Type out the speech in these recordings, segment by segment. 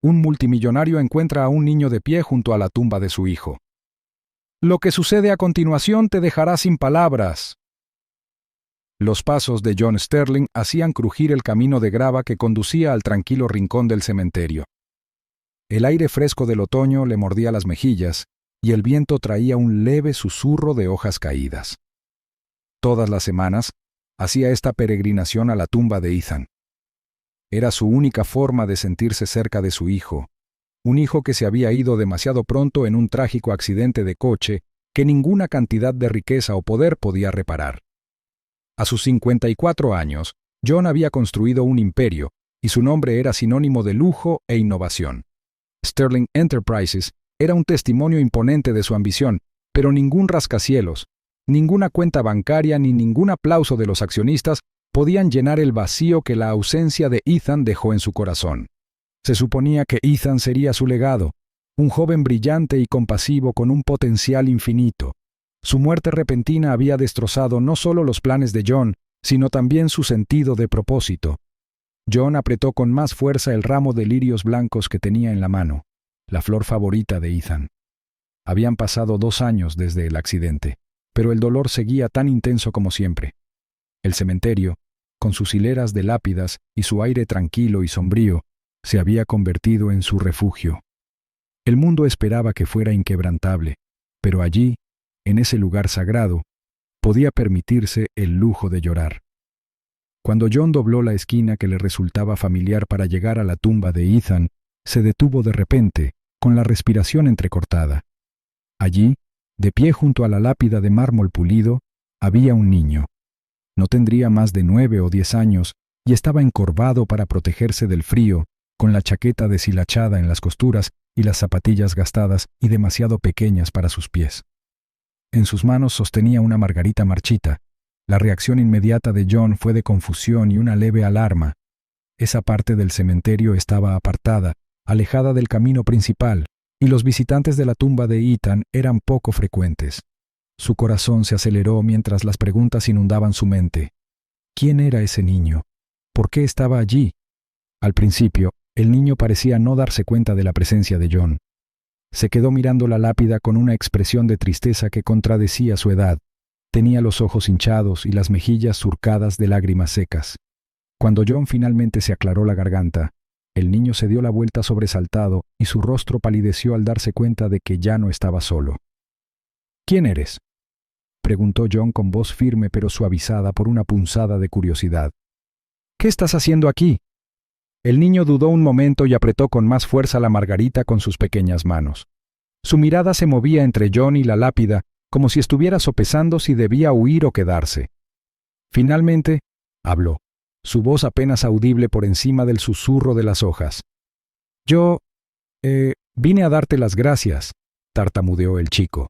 un multimillonario encuentra a un niño de pie junto a la tumba de su hijo. Lo que sucede a continuación te dejará sin palabras. Los pasos de John Sterling hacían crujir el camino de grava que conducía al tranquilo rincón del cementerio. El aire fresco del otoño le mordía las mejillas y el viento traía un leve susurro de hojas caídas. Todas las semanas hacía esta peregrinación a la tumba de Ethan. Era su única forma de sentirse cerca de su hijo, un hijo que se había ido demasiado pronto en un trágico accidente de coche que ninguna cantidad de riqueza o poder podía reparar. A sus 54 años, John había construido un imperio y su nombre era sinónimo de lujo e innovación. Sterling Enterprises era un testimonio imponente de su ambición, pero ningún rascacielos, ninguna cuenta bancaria ni ningún aplauso de los accionistas podían llenar el vacío que la ausencia de Ethan dejó en su corazón. Se suponía que Ethan sería su legado, un joven brillante y compasivo con un potencial infinito. Su muerte repentina había destrozado no solo los planes de John, sino también su sentido de propósito. John apretó con más fuerza el ramo de lirios blancos que tenía en la mano, la flor favorita de Ethan. Habían pasado 2 años desde el accidente, pero el dolor seguía tan intenso como siempre. El cementerio, con sus hileras de lápidas y su aire tranquilo y sombrío, se había convertido en su refugio. El mundo esperaba que fuera inquebrantable, pero allí, en ese lugar sagrado, podía permitirse el lujo de llorar. Cuando John dobló la esquina que le resultaba familiar para llegar a la tumba de Ethan, se detuvo de repente, con la respiración entrecortada. Allí, de pie junto a la lápida de mármol pulido, había un niño. No tendría más de 9 o 10 años y estaba encorvado para protegerse del frío, con la chaqueta deshilachada en las costuras y las zapatillas gastadas y demasiado pequeñas para sus pies. En sus manos sostenía una margarita marchita. La reacción inmediata de John fue de confusión y una leve alarma. Esa parte del cementerio estaba apartada, alejada del camino principal, y los visitantes de la tumba de Ethan eran poco frecuentes. Su corazón se aceleró mientras las preguntas inundaban su mente. ¿Quién era ese niño? ¿Por qué estaba allí? Al principio, el niño parecía no darse cuenta de la presencia de John. Se quedó mirando la lápida con una expresión de tristeza que contradecía su edad. Tenía los ojos hinchados y las mejillas surcadas de lágrimas secas. Cuando John finalmente se aclaró la garganta, el niño se dio la vuelta sobresaltado y su rostro palideció al darse cuenta de que ya no estaba solo. ¿Quién eres?, preguntó John con voz firme pero suavizada por una punzada de curiosidad. ¿Qué estás haciendo aquí? El niño dudó un momento y apretó con más fuerza la margarita con sus pequeñas manos. Su mirada se movía entre John y la lápida, como si estuviera sopesando si debía huir o quedarse. Finalmente, habló, su voz apenas audible por encima del susurro de las hojas. Vine a darte las gracias, tartamudeó el chico.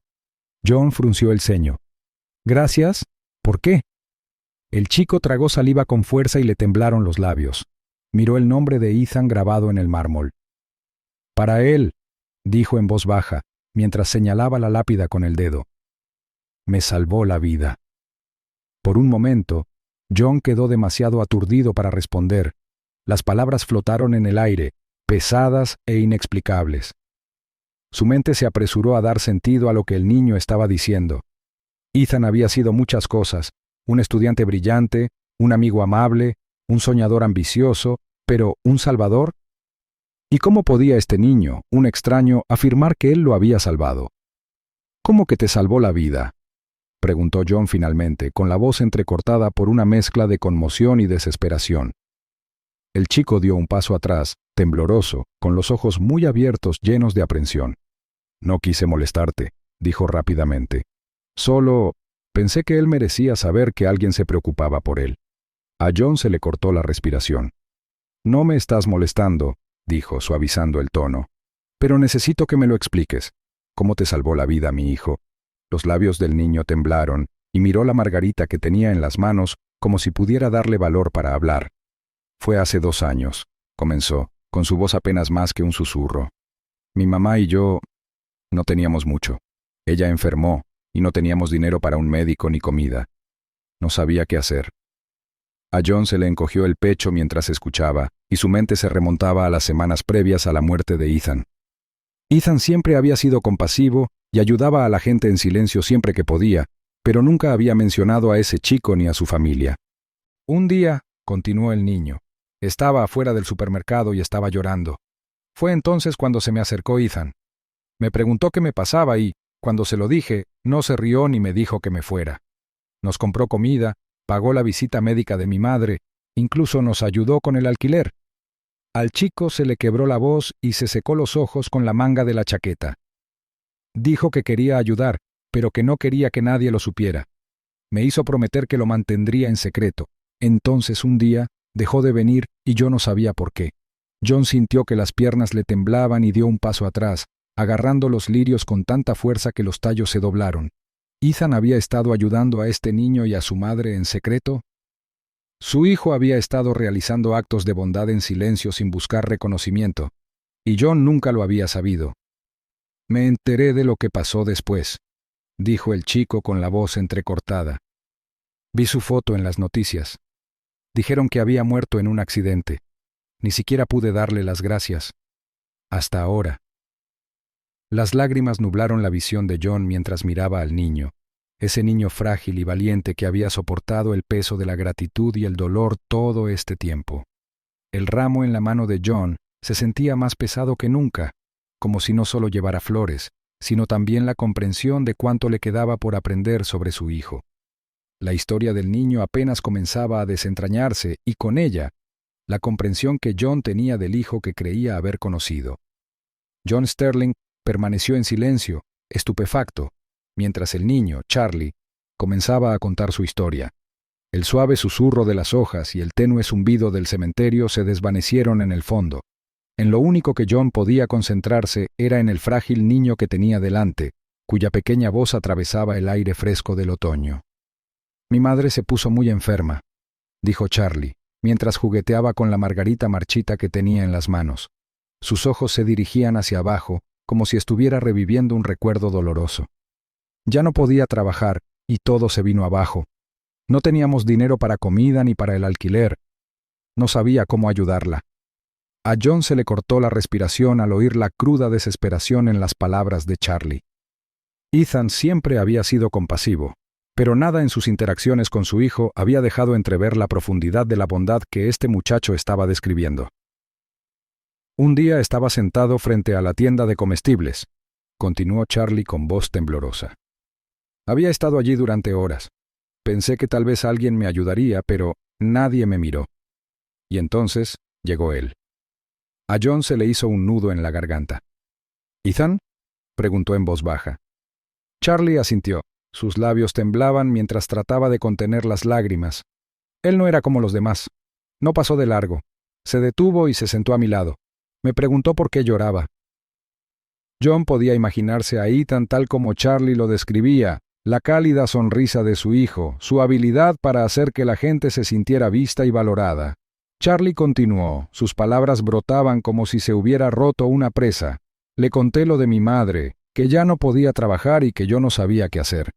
John frunció el ceño. ¿Gracias? ¿Por qué? El chico tragó saliva con fuerza y le temblaron los labios. Miró el nombre de Ethan grabado en el mármol. Para él, dijo en voz baja, mientras señalaba la lápida con el dedo. Me salvó la vida. Por un momento, John quedó demasiado aturdido para responder. Las palabras flotaron en el aire, pesadas e inexplicables. Su mente se apresuró a dar sentido a lo que el niño estaba diciendo. Ethan había sido muchas cosas, un estudiante brillante, un amigo amable, un soñador ambicioso, pero ¿un salvador? ¿Y cómo podía este niño, un extraño, afirmar que él lo había salvado? ¿Cómo que te salvó la vida?, preguntó John finalmente, con la voz entrecortada por una mezcla de conmoción y desesperación. El chico dio un paso atrás, tembloroso, con los ojos muy abiertos llenos de aprensión. No quise molestarte, dijo rápidamente. Solo pensé que él merecía saber que alguien se preocupaba por él. A John se le cortó la respiración. No me estás molestando, dijo, suavizando el tono. Pero necesito que me lo expliques. ¿Cómo te salvó la vida, mi hijo? Los labios del niño temblaron y miró la margarita que tenía en las manos como si pudiera darle valor para hablar. Fue hace 2 años, comenzó, con su voz apenas más que un susurro. Mi mamá y yo no teníamos mucho. Ella enfermó y no teníamos dinero para un médico ni comida. No sabía qué hacer. A John se le encogió el pecho mientras escuchaba, y su mente se remontaba a las semanas previas a la muerte de Ethan. Ethan siempre había sido compasivo y ayudaba a la gente en silencio siempre que podía, pero nunca había mencionado a ese chico ni a su familia. Un día, continuó el niño, estaba afuera del supermercado y estaba llorando. Fue entonces cuando se me acercó Ethan. Me preguntó qué me pasaba y, cuando se lo dije, no se rió ni me dijo que me fuera. Nos compró comida, pagó la visita médica de mi madre, incluso nos ayudó con el alquiler. Al chico se le quebró la voz y se secó los ojos con la manga de la chaqueta. Dijo que quería ayudar, pero que no quería que nadie lo supiera. Me hizo prometer que lo mantendría en secreto. Entonces un día dejó de venir y yo no sabía por qué. John sintió que las piernas le temblaban y dio un paso atrás, agarrando los lirios con tanta fuerza que los tallos se doblaron. ¿Ethan había estado ayudando a este niño y a su madre en secreto? Su hijo había estado realizando actos de bondad en silencio sin buscar reconocimiento, y John nunca lo había sabido. Me enteré de lo que pasó después, dijo el chico con la voz entrecortada. Vi su foto en las noticias. Dijeron que había muerto en un accidente. Ni siquiera pude darle las gracias. Hasta ahora. Las lágrimas nublaron la visión de John mientras miraba al niño, ese niño frágil y valiente que había soportado el peso de la gratitud y el dolor todo este tiempo. El ramo en la mano de John se sentía más pesado que nunca, como si no solo llevara flores, sino también la comprensión de cuánto le quedaba por aprender sobre su hijo. La historia del niño apenas comenzaba a desentrañarse y con ella, la comprensión que John tenía del hijo que creía haber conocido. John Sterling permaneció en silencio, estupefacto, mientras el niño, Charlie, comenzaba a contar su historia. El suave susurro de las hojas y el tenue zumbido del cementerio se desvanecieron en el fondo. En lo único que John podía concentrarse era en el frágil niño que tenía delante, cuya pequeña voz atravesaba el aire fresco del otoño. Mi madre se puso muy enferma, dijo Charlie, mientras jugueteaba con la margarita marchita que tenía en las manos. Sus ojos se dirigían hacia abajo, como si estuviera reviviendo un recuerdo doloroso. Ya no podía trabajar, y todo se vino abajo. No teníamos dinero para comida ni para el alquiler. No sabía cómo ayudarla. A John se le cortó la respiración al oír la cruda desesperación en las palabras de Charlie. Ethan siempre había sido compasivo, pero nada en sus interacciones con su hijo había dejado entrever la profundidad de la bondad que este muchacho estaba describiendo. Un día estaba sentado frente a la tienda de comestibles, continuó Charlie con voz temblorosa. Había estado allí durante horas. Pensé que tal vez alguien me ayudaría, pero nadie me miró. Y entonces llegó él. A John se le hizo un nudo en la garganta. ¿Ethan?, preguntó en voz baja. Charlie asintió. Sus labios temblaban mientras trataba de contener las lágrimas. Él no era como los demás. No pasó de largo. Se detuvo y se sentó a mi lado. Me preguntó por qué lloraba. John podía imaginarse a Ethan tal como Charlie lo describía, la cálida sonrisa de su hijo, su habilidad para hacer que la gente se sintiera vista y valorada. Charlie continuó, sus palabras brotaban como si se hubiera roto una presa. Le conté lo de mi madre, que ya no podía trabajar y que yo no sabía qué hacer.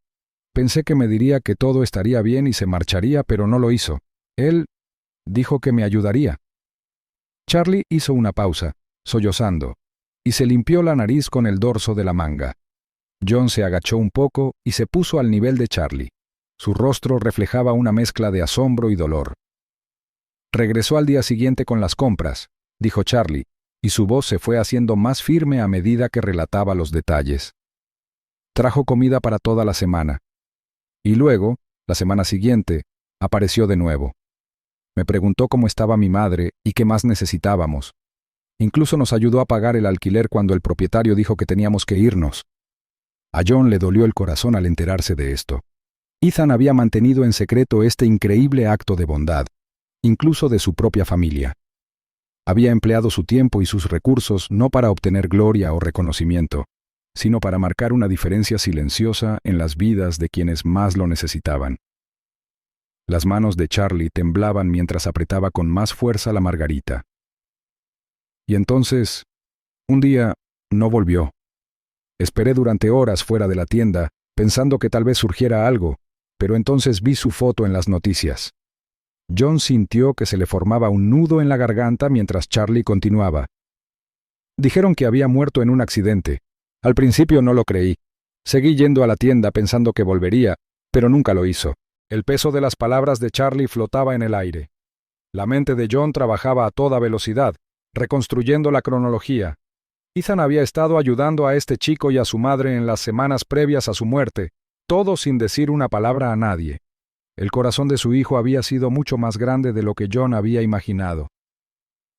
Pensé que me diría que todo estaría bien y se marcharía, pero no lo hizo. Él dijo que me ayudaría. Charlie hizo una pausa, sollozando, y se limpió la nariz con el dorso de la manga. John se agachó un poco y se puso al nivel de Charlie. Su rostro reflejaba una mezcla de asombro y dolor. Regresó al día siguiente con las compras, dijo Charlie, y su voz se fue haciendo más firme a medida que relataba los detalles. Trajo comida para toda la semana. Y luego, la semana siguiente, apareció de nuevo. Me preguntó cómo estaba mi madre y qué más necesitábamos. Incluso nos ayudó a pagar el alquiler cuando el propietario dijo que teníamos que irnos. A John le dolió el corazón al enterarse de esto. Ethan había mantenido en secreto este increíble acto de bondad, incluso de su propia familia. Había empleado su tiempo y sus recursos no para obtener gloria o reconocimiento, sino para marcar una diferencia silenciosa en las vidas de quienes más lo necesitaban. Las manos de Charlie temblaban mientras apretaba con más fuerza la margarita. Y entonces, un día, no volvió. Esperé durante horas fuera de la tienda, pensando que tal vez surgiera algo, pero entonces vi su foto en las noticias. John sintió que se le formaba un nudo en la garganta mientras Charlie continuaba. Dijeron que había muerto en un accidente. Al principio no lo creí. Seguí yendo a la tienda pensando que volvería, pero nunca lo hizo. El peso de las palabras de Charlie flotaba en el aire. La mente de John trabajaba a toda velocidad, reconstruyendo la cronología. Ethan había estado ayudando a este chico y a su madre en las semanas previas a su muerte, todo sin decir una palabra a nadie. El corazón de su hijo había sido mucho más grande de lo que John había imaginado.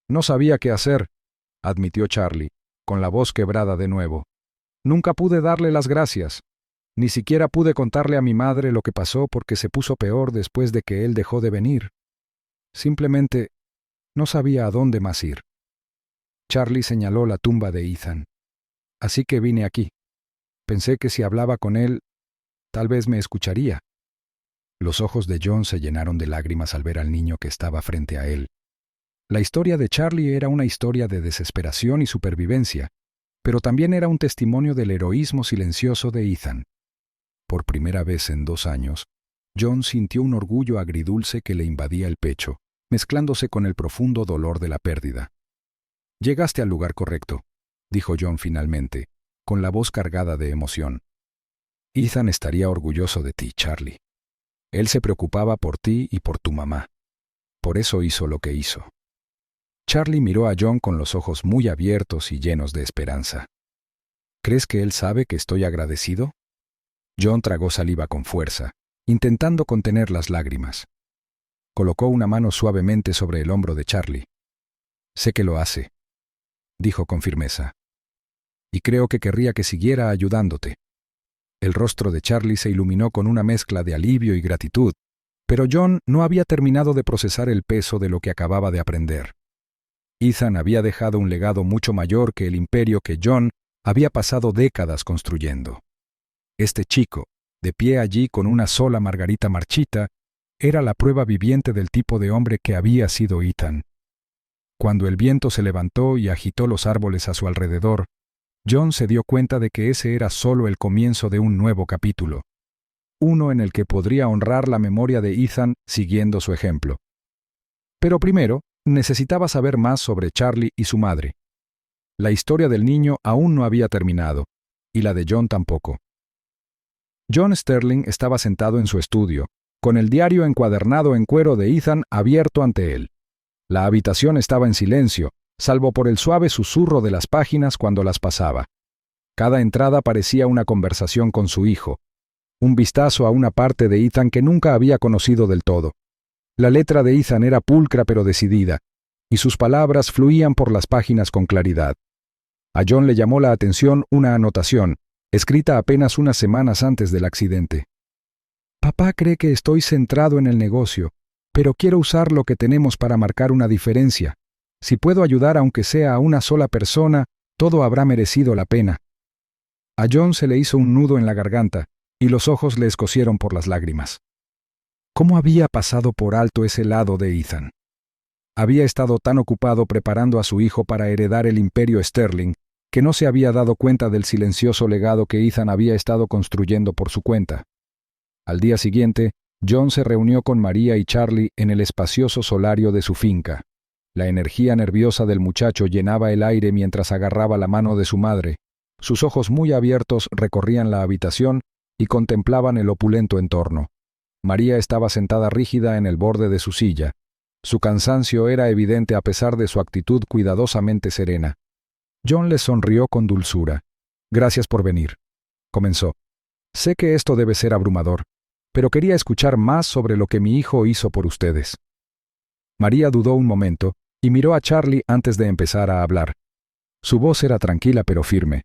No sabía qué hacer, admitió Charlie, con la voz quebrada de nuevo. Nunca pude darle las gracias. Ni siquiera pude contarle a mi madre lo que pasó porque se puso peor después de que él dejó de venir. Simplemente no sabía a dónde más ir. Charlie señaló la tumba de Ethan. Así que vine aquí. Pensé que si hablaba con él, tal vez me escucharía. Los ojos de John se llenaron de lágrimas al ver al niño que estaba frente a él. La historia de Charlie era una historia de desesperación y supervivencia, pero también era un testimonio del heroísmo silencioso de Ethan. Por primera vez en 2 años, John sintió un orgullo agridulce que le invadía el pecho, mezclándose con el profundo dolor de la pérdida. «Llegaste al lugar correcto», dijo John finalmente, con la voz cargada de emoción. «Ethan estaría orgulloso de ti, Charlie. Él se preocupaba por ti y por tu mamá. Por eso hizo lo que hizo». Charlie miró a John con los ojos muy abiertos y llenos de esperanza. «¿Crees que él sabe que estoy agradecido?» John tragó saliva con fuerza, intentando contener las lágrimas. Colocó una mano suavemente sobre el hombro de Charlie. «Sé que lo hace», dijo con firmeza. «Y creo que querría que siguiera ayudándote». El rostro de Charlie se iluminó con una mezcla de alivio y gratitud, pero John no había terminado de procesar el peso de lo que acababa de aprender. Ethan había dejado un legado mucho mayor que el imperio que John había pasado décadas construyendo. Este chico, de pie allí con una sola margarita marchita, era la prueba viviente del tipo de hombre que había sido Ethan. Cuando el viento se levantó y agitó los árboles a su alrededor, John se dio cuenta de que ese era solo el comienzo de un nuevo capítulo, uno en el que podría honrar la memoria de Ethan siguiendo su ejemplo. Pero primero, necesitaba saber más sobre Charlie y su madre. La historia del niño aún no había terminado, y la de John tampoco. John Sterling estaba sentado en su estudio, con el diario encuadernado en cuero de Ethan abierto ante él. La habitación estaba en silencio, salvo por el suave susurro de las páginas cuando las pasaba. Cada entrada parecía una conversación con su hijo, un vistazo a una parte de Ethan que nunca había conocido del todo. La letra de Ethan era pulcra pero decidida, y sus palabras fluían por las páginas con claridad. A John le llamó la atención una anotación, escrita apenas unas semanas antes del accidente. «Papá cree que estoy centrado en el negocio, pero quiero usar lo que tenemos para marcar una diferencia. Si puedo ayudar aunque sea a una sola persona, todo habrá merecido la pena». A John se le hizo un nudo en la garganta, y los ojos le escocieron por las lágrimas. ¿Cómo había pasado por alto ese lado de Ethan? Había estado tan ocupado preparando a su hijo para heredar el imperio Sterling, que no se había dado cuenta del silencioso legado que Ethan había estado construyendo por su cuenta. Al día siguiente, John se reunió con María y Charlie en el espacioso solario de su finca. La energía nerviosa del muchacho llenaba el aire mientras agarraba la mano de su madre. Sus ojos muy abiertos recorrían la habitación y contemplaban el opulento entorno. María estaba sentada rígida en el borde de su silla. Su cansancio era evidente a pesar de su actitud cuidadosamente serena. John le sonrió con dulzura. «Gracias por venir», comenzó. «Sé que esto debe ser abrumador, pero quería escuchar más sobre lo que mi hijo hizo por ustedes». María dudó un momento y miró a Charlie antes de empezar a hablar. Su voz era tranquila pero firme.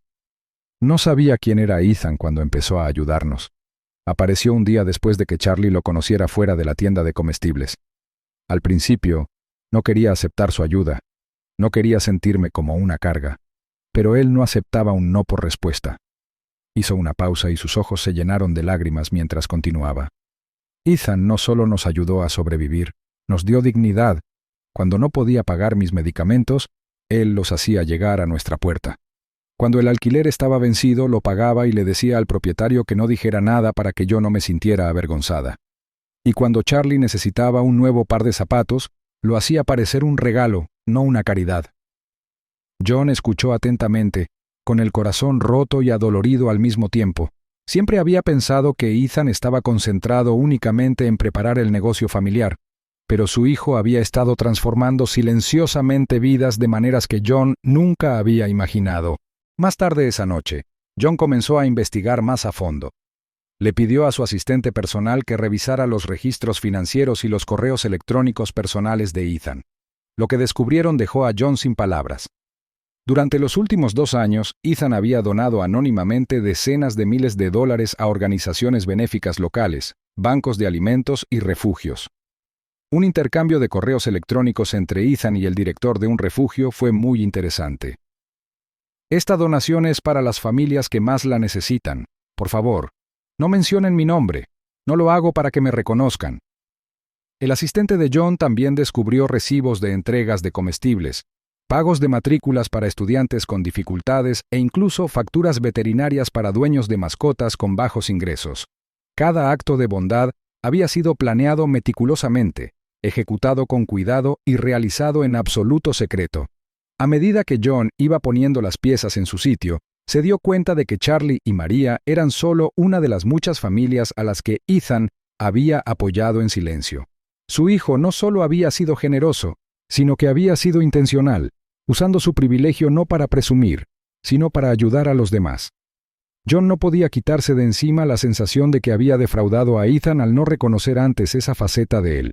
No sabía quién era Ethan cuando empezó a ayudarnos. Apareció un día después de que Charlie lo conociera fuera de la tienda de comestibles. Al principio, no quería aceptar su ayuda. No quería sentirme como una carga. Pero él no aceptaba un no por respuesta. Hizo una pausa y sus ojos se llenaron de lágrimas mientras continuaba. Ethan no solo nos ayudó a sobrevivir, nos dio dignidad. Cuando no podía pagar mis medicamentos, él los hacía llegar a nuestra puerta. Cuando el alquiler estaba vencido, lo pagaba y le decía al propietario que no dijera nada para que yo no me sintiera avergonzada. Y cuando Charlie necesitaba un nuevo par de zapatos, lo hacía parecer un regalo, no una caridad. John escuchó atentamente, con el corazón roto y adolorido al mismo tiempo. Siempre había pensado que Ethan estaba concentrado únicamente en preparar el negocio familiar, pero su hijo había estado transformando silenciosamente vidas de maneras que John nunca había imaginado. Más tarde esa noche, John comenzó a investigar más a fondo. Le pidió a su asistente personal que revisara los registros financieros y los correos electrónicos personales de Ethan. Lo que descubrieron dejó a John sin palabras. Durante los últimos 2 años, Ethan había donado anónimamente decenas de miles de dólares a organizaciones benéficas locales, bancos de alimentos y refugios. Un intercambio de correos electrónicos entre Ethan y el director de un refugio fue muy interesante. Esta donación es para las familias que más la necesitan. Por favor, no mencionen mi nombre. No lo hago para que me reconozcan. El asistente de John también descubrió recibos de entregas de comestibles, pagos de matrículas para estudiantes con dificultades e incluso facturas veterinarias para dueños de mascotas con bajos ingresos. Cada acto de bondad había sido planeado meticulosamente, ejecutado con cuidado y realizado en absoluto secreto. A medida que John iba poniendo las piezas en su sitio, se dio cuenta de que Charlie y María eran solo una de las muchas familias a las que Ethan había apoyado en silencio. Su hijo no solo había sido generoso, sino que había sido intencional, usando su privilegio no para presumir, sino para ayudar a los demás. John no podía quitarse de encima la sensación de que había defraudado a Ethan al no reconocer antes esa faceta de él.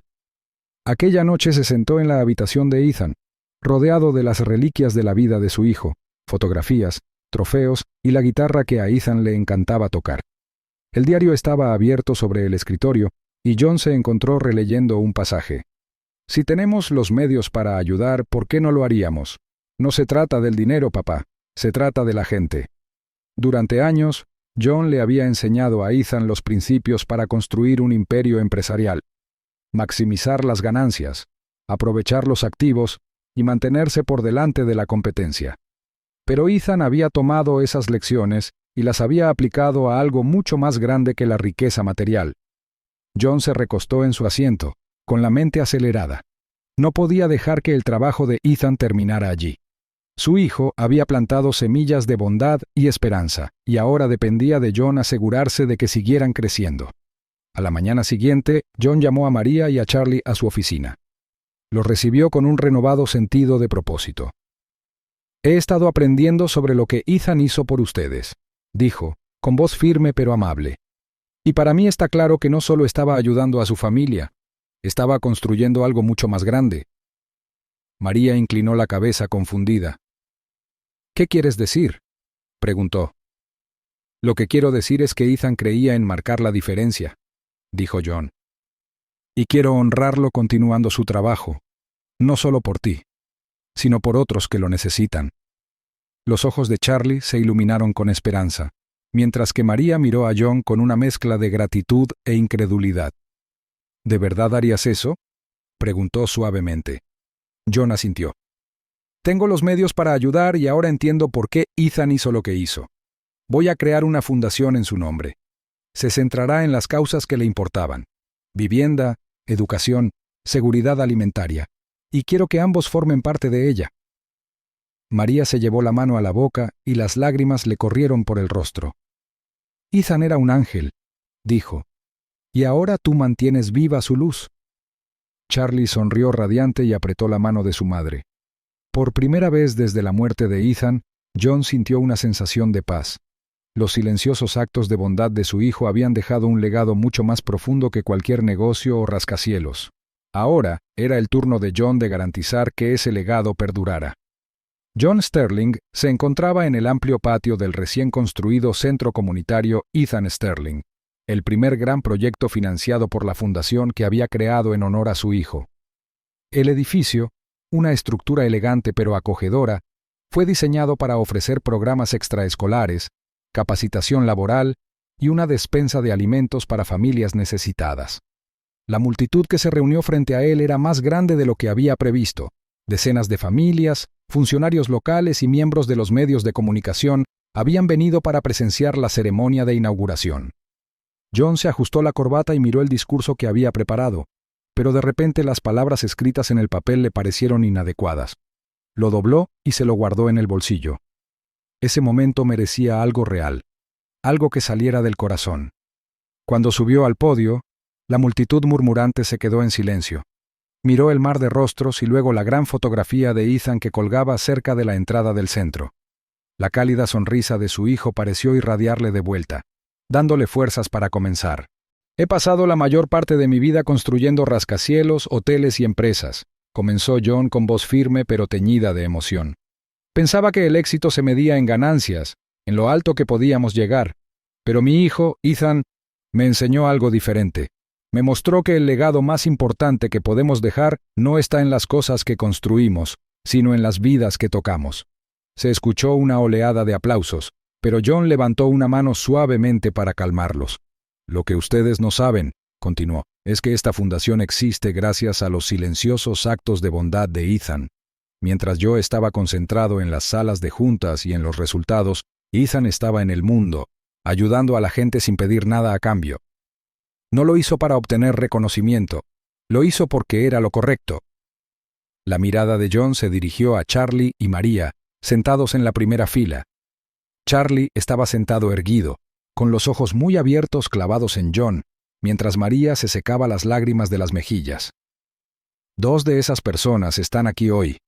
Aquella noche se sentó en la habitación de Ethan, rodeado de las reliquias de la vida de su hijo, fotografías, trofeos y la guitarra que a Ethan le encantaba tocar. El diario estaba abierto sobre el escritorio y John se encontró releyendo un pasaje. Si tenemos los medios para ayudar, ¿por qué no lo haríamos? No se trata del dinero, papá, se trata de la gente. Durante años, John le había enseñado a Ethan los principios para construir un imperio empresarial. Maximizar las ganancias, aprovechar los activos y mantenerse por delante de la competencia. Pero Ethan había tomado esas lecciones y las había aplicado a algo mucho más grande que la riqueza material. John se recostó en su asiento, con la mente acelerada. No podía dejar que el trabajo de Ethan terminara allí. Su hijo había plantado semillas de bondad y esperanza, y ahora dependía de John asegurarse de que siguieran creciendo. A la mañana siguiente, John llamó a María y a Charlie a su oficina. Los recibió con un renovado sentido de propósito. «He estado aprendiendo sobre lo que Ethan hizo por ustedes», dijo, con voz firme pero amable. «Y para mí está claro que no solo estaba ayudando a su familia, estaba construyendo algo mucho más grande». María inclinó la cabeza confundida. «¿Qué quieres decir?», preguntó. «Lo que quiero decir es que Ethan creía en marcar la diferencia», dijo John. «Y quiero honrarlo continuando su trabajo, no solo por ti, sino por otros que lo necesitan». Los ojos de Charlie se iluminaron con esperanza, mientras que María miró a John con una mezcla de gratitud e incredulidad. «¿De verdad harías eso?», preguntó suavemente. John asintió. «Tengo los medios para ayudar y ahora entiendo por qué Ethan hizo lo que hizo. Voy a crear una fundación en su nombre. Se centrará en las causas que le importaban: vivienda, educación, seguridad alimentaria. Y quiero que ambos formen parte de ella». María se llevó la mano a la boca y las lágrimas le corrieron por el rostro. «Ethan era un ángel», dijo, «y ahora tú mantienes viva su luz». Charlie sonrió radiante y apretó la mano de su madre. Por primera vez desde la muerte de Ethan, John sintió una sensación de paz. Los silenciosos actos de bondad de su hijo habían dejado un legado mucho más profundo que cualquier negocio o rascacielos. Ahora era el turno de John de garantizar que ese legado perdurara. John Sterling se encontraba en el amplio patio del recién construido centro comunitario Ethan Sterling, el primer gran proyecto financiado por la fundación que había creado en honor a su hijo. El edificio, una estructura elegante pero acogedora, fue diseñado para ofrecer programas extraescolares, capacitación laboral y una despensa de alimentos para familias necesitadas. La multitud que se reunió frente a él era más grande de lo que había previsto. Decenas de familias, funcionarios locales y miembros de los medios de comunicación habían venido para presenciar la ceremonia de inauguración. John se ajustó la corbata y miró el discurso que había preparado, pero de repente las palabras escritas en el papel le parecieron inadecuadas. Lo dobló y se lo guardó en el bolsillo. Ese momento merecía algo real, algo que saliera del corazón. Cuando subió al podio, la multitud murmurante se quedó en silencio. Miró el mar de rostros y luego la gran fotografía de Ethan que colgaba cerca de la entrada del centro. La cálida sonrisa de su hijo pareció irradiarle de vuelta, dándole fuerzas para comenzar. He pasado la mayor parte de mi vida construyendo rascacielos, hoteles y empresas, comenzó John con voz firme pero teñida de emoción. Pensaba que el éxito se medía en ganancias, en lo alto que podíamos llegar, pero mi hijo, Ethan, me enseñó algo diferente. Me mostró que el legado más importante que podemos dejar no está en las cosas que construimos, sino en las vidas que tocamos. Se escuchó una oleada de aplausos, pero John levantó una mano suavemente para calmarlos. Lo que ustedes no saben, continuó, es que esta fundación existe gracias a los silenciosos actos de bondad de Ethan. Mientras yo estaba concentrado en las salas de juntas y en los resultados, Ethan estaba en el mundo, ayudando a la gente sin pedir nada a cambio. No lo hizo para obtener reconocimiento, lo hizo porque era lo correcto. La mirada de John se dirigió a Charlie y María, sentados en la primera fila. Charlie estaba sentado erguido, con los ojos muy abiertos clavados en John, mientras María se secaba las lágrimas de las mejillas. Dos de esas personas están aquí hoy,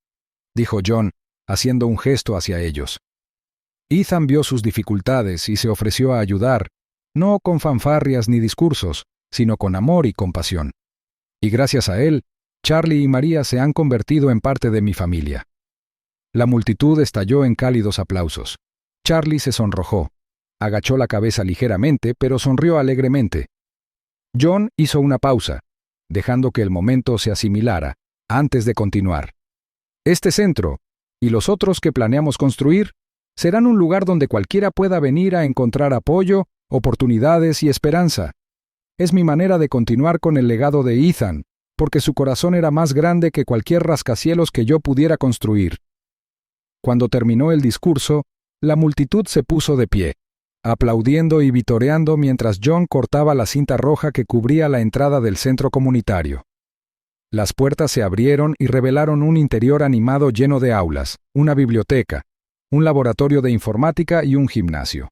dijo John, haciendo un gesto hacia ellos. Ethan vio sus dificultades y se ofreció a ayudar, no con fanfarrias ni discursos, sino con amor y compasión. Y gracias a él, Charlie y María se han convertido en parte de mi familia. La multitud estalló en cálidos aplausos. Charlie se sonrojó, agachó la cabeza ligeramente, pero sonrió alegremente. John hizo una pausa, dejando que el momento se asimilara, antes de continuar. Este centro, y los otros que planeamos construir, serán un lugar donde cualquiera pueda venir a encontrar apoyo, oportunidades y esperanza. Es mi manera de continuar con el legado de Ethan, porque su corazón era más grande que cualquier rascacielos que yo pudiera construir. Cuando terminó el discurso, la multitud se puso de pie, aplaudiendo y vitoreando mientras John cortaba la cinta roja que cubría la entrada del centro comunitario. Las puertas se abrieron y revelaron un interior animado lleno de aulas, una biblioteca, un laboratorio de informática y un gimnasio.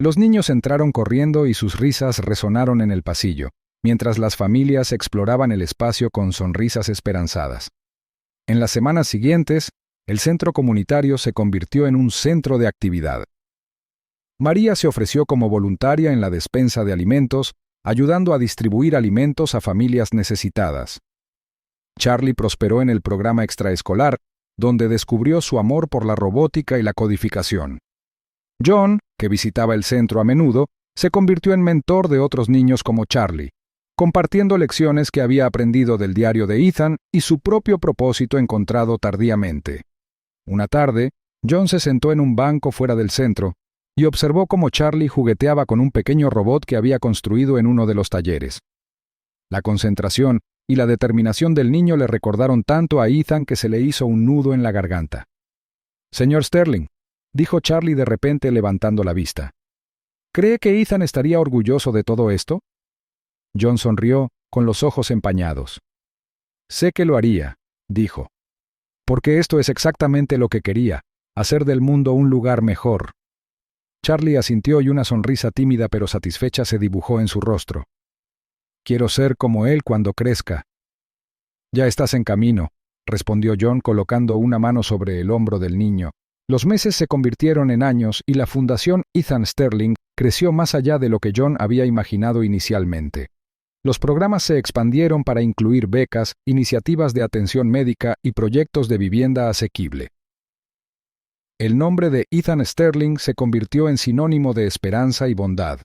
Los niños entraron corriendo y sus risas resonaron en el pasillo, mientras las familias exploraban el espacio con sonrisas esperanzadas. En las semanas siguientes, el centro comunitario se convirtió en un centro de actividad. María se ofreció como voluntaria en la despensa de alimentos, ayudando a distribuir alimentos a familias necesitadas. Charlie prosperó en el programa extraescolar, donde descubrió su amor por la robótica y la codificación. John, que visitaba el centro a menudo, se convirtió en mentor de otros niños como Charlie, compartiendo lecciones que había aprendido del diario de Ethan y su propio propósito encontrado tardíamente. Una tarde, John se sentó en un banco fuera del centro y observó cómo Charlie jugueteaba con un pequeño robot que había construido en uno de los talleres. La concentración y la determinación del niño le recordaron tanto a Ethan que se le hizo un nudo en la garganta. «Señor Sterling», dijo Charlie de repente levantando la vista. «¿Cree que Ethan estaría orgulloso de todo esto?» John sonrió, con los ojos empañados. «Sé que lo haría», dijo. «Porque esto es exactamente lo que quería, hacer del mundo un lugar mejor». Charlie asintió y una sonrisa tímida pero satisfecha se dibujó en su rostro. «Quiero ser como él cuando crezca». «Ya estás en camino», respondió John colocando una mano sobre el hombro del niño. Los meses se convirtieron en años y la Fundación Ethan Sterling creció más allá de lo que John había imaginado inicialmente. Los programas se expandieron para incluir becas, iniciativas de atención médica y proyectos de vivienda asequible. El nombre de Ethan Sterling se convirtió en sinónimo de esperanza y bondad,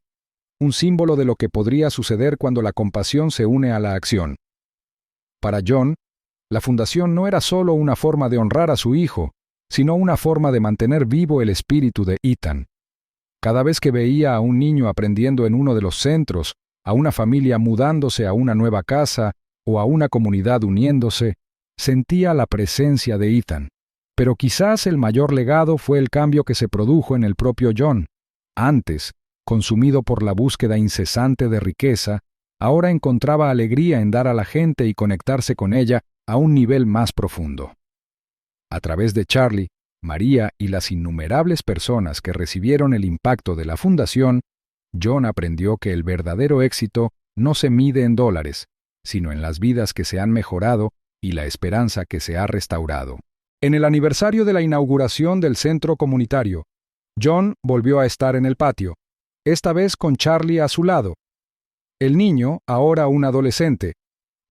un símbolo de lo que podría suceder cuando la compasión se une a la acción. Para John, la fundación no era solo una forma de honrar a su hijo, sino una forma de mantener vivo el espíritu de Ethan. Cada vez que veía a un niño aprendiendo en uno de los centros, a una familia mudándose a una nueva casa o a una comunidad uniéndose, sentía la presencia de Ethan. Pero quizás el mayor legado fue el cambio que se produjo en el propio John. Antes, consumido por la búsqueda incesante de riqueza, ahora encontraba alegría en dar a la gente y conectarse con ella a un nivel más profundo. A través de Charlie, María y las innumerables personas que recibieron el impacto de la fundación, John aprendió que el verdadero éxito no se mide en dólares, sino en las vidas que se han mejorado y la esperanza que se ha restaurado. En el aniversario de la inauguración del centro comunitario, John volvió a estar en el patio, esta vez con Charlie a su lado. El niño, ahora un adolescente,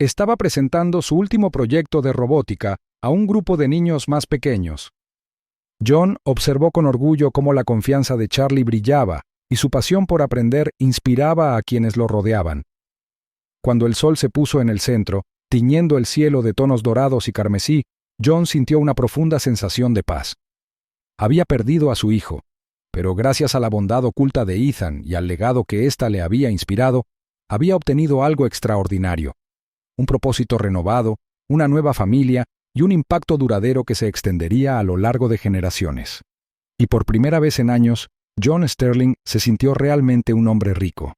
estaba presentando su último proyecto de robótica a un grupo de niños más pequeños. John observó con orgullo cómo la confianza de Charlie brillaba y su pasión por aprender inspiraba a quienes lo rodeaban. Cuando el sol se puso en el centro, tiñendo el cielo de tonos dorados y carmesí, John sintió una profunda sensación de paz. Había perdido a su hijo, pero gracias a la bondad oculta de Ethan y al legado que ésta le había inspirado, había obtenido algo extraordinario: un propósito renovado, una nueva familia y un impacto duradero que se extendería a lo largo de generaciones. Y por primera vez en años, John Sterling se sintió realmente un hombre rico.